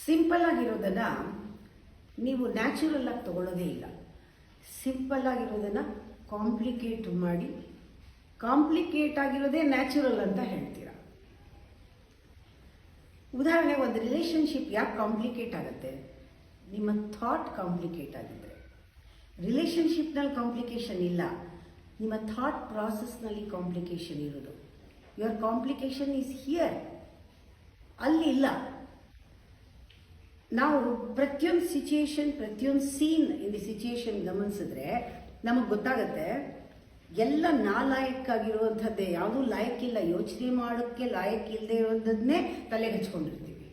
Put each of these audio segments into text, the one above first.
Simple ಆಗಿರೋದನ್ನ ನೀವು natural ಆಗಿ ತಗೊಳ್ಳೋದೇ ಇಲ್ಲ. ಸಿಂಪಲ್ ಆಗಿರೋದನ್ನ ಕಾಂಪ್ಲಿಕೇಟ್ ಮಾಡಿ, ಕಾಂಪ್ಲಿಕೇಟ್ ಆಗಿರೋದೇ ನ್ಯಾಚುರಲ್ ಅಂತ ಹೇಳ್ತೀರಾ. ಉದಾಹರಣೆ, ಒಂದು ರಿಲೇಶನ್ಶಿಪ್ ಯಾಕೆ ಕಾಂಪ್ಲಿಕೇಟ್ ಆಗುತ್ತೆ? ನಿಮ್ಮ ಥಾಟ್ ಕಾಂಪ್ಲಿಕೇಟ್ ಆಗಿದ್ರೆ. ರಿಲೇಶನ್ಶಿಪ್ನಲ್ಲಿ ಕಾಂಪ್ಲಿಕೇಶನ್ ಇಲ್ಲ, ನಿಮ್ಮ ಥಾಟ್ ಪ್ರಾಸೆಸ್ನಲ್ಲಿ ಕಾಂಪ್ಲಿಕೇಶನ್ ಇರೋದು. ಯುವರ್ ಕಾಂಪ್ಲಿಕೇಶನ್ ಈಸ್ ಹಿಯರ್, ಅಲ್ಲಿ ಇಲ್ಲ. ನಾವು ಪ್ರತಿಯೊಂದು ಸಿಚುಯೇಷನ್, ಪ್ರತಿಯೊಂದು ಸೀನ್ ಇನ್ ದಿ ಸಿಚುಯೇಷನ್ ಗಮನಿಸಿದ್ರೆ ನಮಗೆ ಗೊತ್ತಾಗುತ್ತೆ ಎಲ್ಲ ನಾಲಾಯಕ್ಕಾಗಿರುವಂಥದ್ದೇ, ಯಾವುದೂ ಲಾಯಕ್ಕಿಲ್ಲ, ಯೋಚನೆ ಮಾಡೋಕ್ಕೆ ಲಾಯಕ್ಕಿಲ್ಲದೆ ಇರೋದನ್ನೇ ತಲೆಗೆ ಹಚ್ಕೊಂಡಿರ್ತೀವಿ,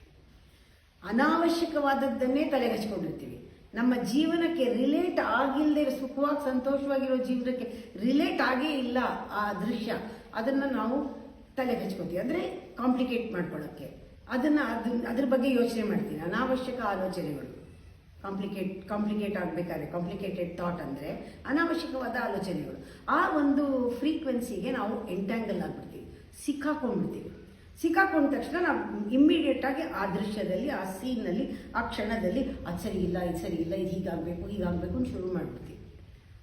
ಅನಾವಶ್ಯಕವಾದದ್ದನ್ನೇ ತಲೆಗೆ ಹಚ್ಕೊಂಡಿರ್ತೀವಿ. ನಮ್ಮ ಜೀವನಕ್ಕೆ ರಿಲೇಟ್ ಆಗಿಲ್ಲದೆ, ಸುಖವಾಗಿ ಸಂತೋಷವಾಗಿರೋ ಜೀವನಕ್ಕೆ ರಿಲೇಟ್ ಆಗೇ ಇಲ್ಲ ಆ ದೃಶ್ಯ, ಅದನ್ನು ನಾವು ತಲೆಗೆ ಹಚ್ಕೋತೀವಿ. ಅಂದರೆ ಕಾಂಪ್ಲಿಕೇಟ್ ಮಾಡ್ಕೊಳ್ಳೋಕ್ಕೆ ಅದ್ರ ಬಗ್ಗೆ ಯೋಚನೆ ಮಾಡ್ತೀನಿ. ಅನಾವಶ್ಯಕ ಆಲೋಚನೆಗಳು ಕಾಂಪ್ಲಿಕೇಟ್ ಆಗಬೇಕಾದ್ರೆ, ಕಾಂಪ್ಲಿಕೇಟೆಡ್ ಥಾಟ್ ಅಂದರೆ ಅನಾವಶ್ಯಕವಾದ ಆಲೋಚನೆಗಳು. ಆ ಒಂದು ಫ್ರೀಕ್ವೆನ್ಸಿಗೆ ನಾವು ಎಂಟ್ಯಾಂಗಲ್ ಆಗಿಬಿಡ್ತೀವಿ, ಸಿಕ್ಕಾಕೊಂಡ ತಕ್ಷಣ ನಾವು ಇಮ್ಮಿಡಿಯೇಟ್ ಆಗಿ ಆ ದೃಶ್ಯದಲ್ಲಿ, ಆ ಸೀನ್ನಲ್ಲಿ, ಆ ಕ್ಷಣದಲ್ಲಿ ಅದು ಸರಿ ಇಲ್ಲ, ಇದು ಸರಿ ಇಲ್ಲ, ಇದು ಹೀಗಾಗಬೇಕು ಅಂತ ಶುರು ಮಾಡಿಬಿಡ್ತೀವಿ.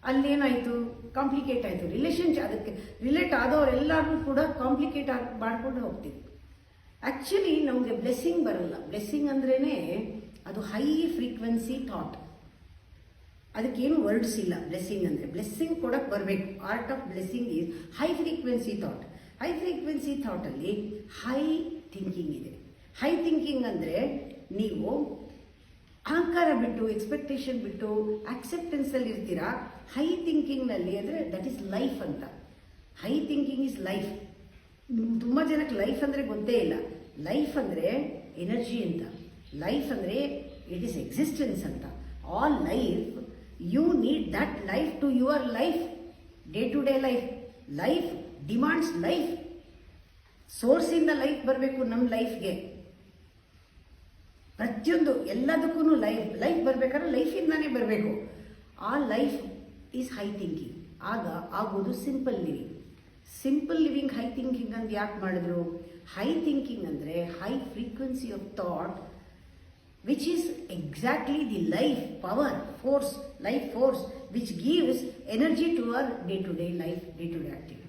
ಅಲ್ಲೇನಾಯಿತು? ಕಾಂಪ್ಲಿಕೇಟ್ ಆಯಿತು ರಿಲೇಷನ್ಶಿಪ್. ಅದಕ್ಕೆ ರಿಲೇಟ್ ಆದವರೆಲ್ಲರೂ ಕೂಡ ಕಾಂಪ್ಲಿಕೇಟ್ ಆಗಿ ಮಾಡ್ಕೊಂಡು ಹೋಗ್ತೀವಿ. ಆ್ಯಕ್ಚುಲಿ ನಮಗೆ ಬ್ಲೆಸ್ಸಿಂಗ್ ಬರಲ್ಲ. ಬ್ಲೆಸ್ಸಿಂಗ್ ಅಂದ್ರೇ ಅದು ಹೈ ಫ್ರೀಕ್ವೆನ್ಸಿ ಥಾಟ್, ಅದಕ್ಕೇನು ವರ್ಡ್ಸ್ ಇಲ್ಲ. ಬ್ಲೆಸ್ಸಿಂಗ್ ಕೊಡಕ್ಕೆ ಬರಬೇಕು. Art of blessing is high frequency thought. High frequency ಥಾಟಲ್ಲಿ ಹೈ ಥಿಂಕಿಂಗ್ ಇದೆ. ಹೈ ಥಿಂಕಿಂಗ್ ಅಂದರೆ ನೀವು ಅಹಂಕಾರ ಬಿಟ್ಟು, ಎಕ್ಸ್ಪೆಕ್ಟೇಷನ್ ಬಿಟ್ಟು ಆಕ್ಸೆಪ್ಟೆನ್ಸಲ್ಲಿ ಇರ್ತೀರಾ. ಹೈ ಥಿಂಕಿಂಗ್ನಲ್ಲಿ ಅಂದರೆ ದಟ್ ಈಸ್ ಲೈಫ್ ಅಂತ. High thinking is life. ತುಂಬ ಜನಕ್ಕೆ ಲೈಫ್ ಅಂದರೆ ಗೊತ್ತೇ ಇಲ್ಲ. ಲೈಫ್ ಅಂದರೆ ಎನರ್ಜಿ ಅಂತ, ಲೈಫ್ ಅಂದರೆ ಇಟ್ ಈಸ್ ಎಕ್ಸಿಸ್ಟೆನ್ಸ್ ಅಂತ. All life, you need that life to your life, day to day life. Life demands life. ಸೋರ್ಸಿಂದ ಲೈಫ್ ಬರಬೇಕು ನಮ್ಮ ಲೈಫ್ಗೆ. ಪ್ರತಿಯೊಂದು ಎಲ್ಲದಕ್ಕೂ ಲೈಫ್ ಬರಬೇಕಾದ್ರೆ ಲೈಫಿಂದಾನೇ ಬರಬೇಕು. ಆ ಲೈಫ್ ಈಸ್ ಹೈ ಥಿಂಕಿಂಗ್. ಆಗ ಆಗೋದು simple living. Simple living high thinking ಅಂತ ಯಾಕೆ ಮಾಡಿದ್ರು? ಹೈ ಥಿಂಕಿಂಗ್ ಅಂದರೆ high frequency of thought, which is exactly the life force, which gives energy to our day-to-day life, day-to-day activity.